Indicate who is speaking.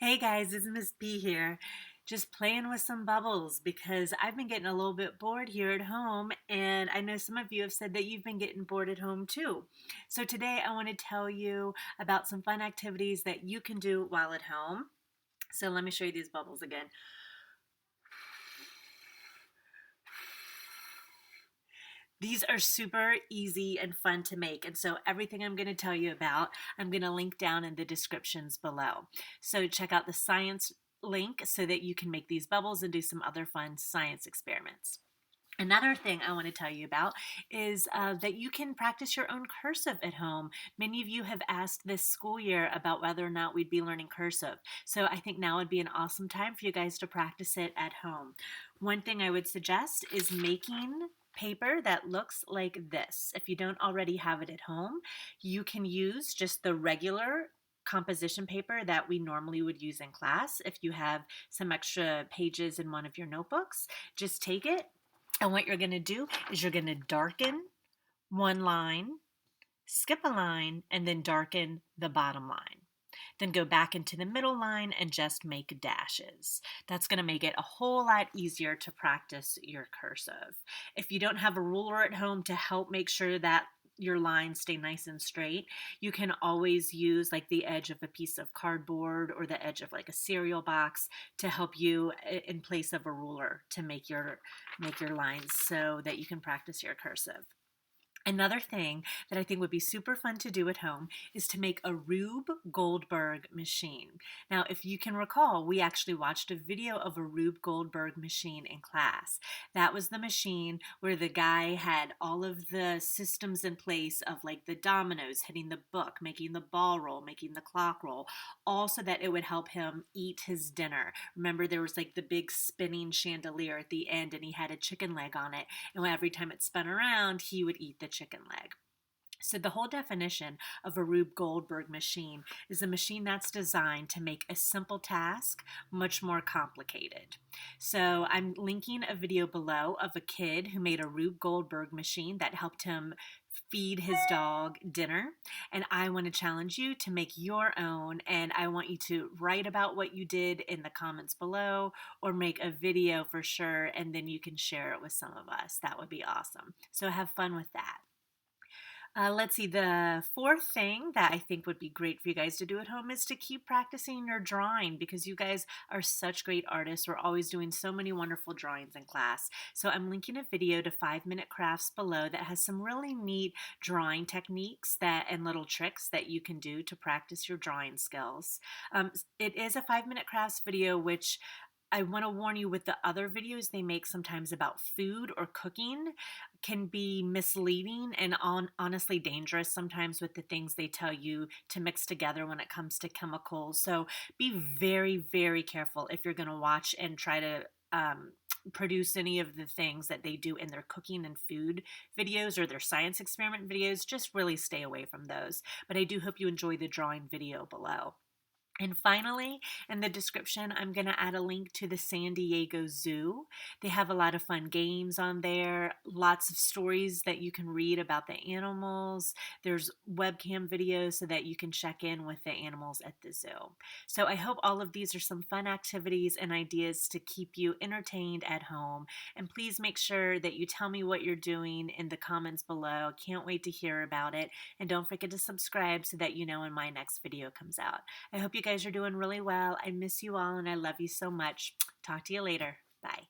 Speaker 1: Hey guys, it's Miss B here. Just playing with some bubbles because I've been getting a little bit bored here at home, and I know some of you have said that you've been getting bored at home too. So today I want to tell you about some fun activities that you can do while at home. So let me show you these bubbles again. These are super easy and fun to make, and so everything I'm going to tell you about, I'm going to link down in the descriptions below. So check out the science link so that you can make these bubbles and do some other fun science experiments. Another thing I want to tell you about is that you can practice your own cursive at home. Many of you have asked this school year about whether or not we'd be learning cursive. So I think now would be an awesome time for you guys to practice it at home. One thing I would suggest is making paper that looks like this. If you don't already have it at home, you can use just the regular composition paper that we normally would use in class. If you have some extra pages in one of your notebooks, just take it, and what you're going to do is you're going to darken one line, skip a line, and then darken the bottom line. Then go back into the middle line and just make dashes. That's going to make it a whole lot easier to practice your cursive. If you don't have a ruler at home to help make sure that your lines stay nice and straight, you can always use like the edge of a piece of cardboard or the edge of like a cereal box to help you in place of a ruler to make your lines so that you can practice your cursive. Another thing that I think would be super fun to do at home is to make a Rube Goldberg machine. Now, if you can recall, we actually watched a video of a Rube Goldberg machine in class. That was the machine where the guy had all of the systems in place of like the dominoes, hitting the book, making the ball roll, making the clock roll, all so that it would help him eat his dinner. Remember, there was like the big spinning chandelier at the end and he had a chicken leg on it. And every time it spun around, he would eat the chicken leg. So the whole definition of a Rube Goldberg machine is a machine that's designed to make a simple task much more complicated. So I'm linking a video below of a kid who made a Rube Goldberg machine that helped him feed his dog dinner, and I want to challenge you to make your own, and I want you to write about what you did in the comments below or make a video for sure, and then you can share it with some of us. That would be awesome. So have fun with that. Let's see, the fourth thing that I think would be great for you guys to do at home is to keep practicing your drawing because you guys are such great artists. We're always doing so many wonderful drawings in class. So I'm linking a video to 5-minute crafts below that has some really neat drawing techniques and little tricks that you can do to practice your drawing skills. It is a 5-minute crafts video, which I want to warn you, with the other videos they make sometimes about food or cooking can be misleading and honestly dangerous sometimes with the things they tell you to mix together when it comes to chemicals. So be very, very careful if you're going to watch and try to produce any of the things that they do in their cooking and food videos or their science experiment videos. Just really stay away from those. But I do hope you enjoy the drawing video below. And finally, in the description, I'm going to add a link to the San Diego Zoo. They have a lot of fun games on there, lots of stories that you can read about the animals. There's webcam videos so that you can check in with the animals at the zoo. So I hope all of these are some fun activities and ideas to keep you entertained at home. And please make sure that you tell me what you're doing in the comments below. Can't wait to hear about it. And don't forget to subscribe so that you know when my next video comes out. I hope you guys are doing really well. I miss you all and I love you so much. Talk to you later. Bye.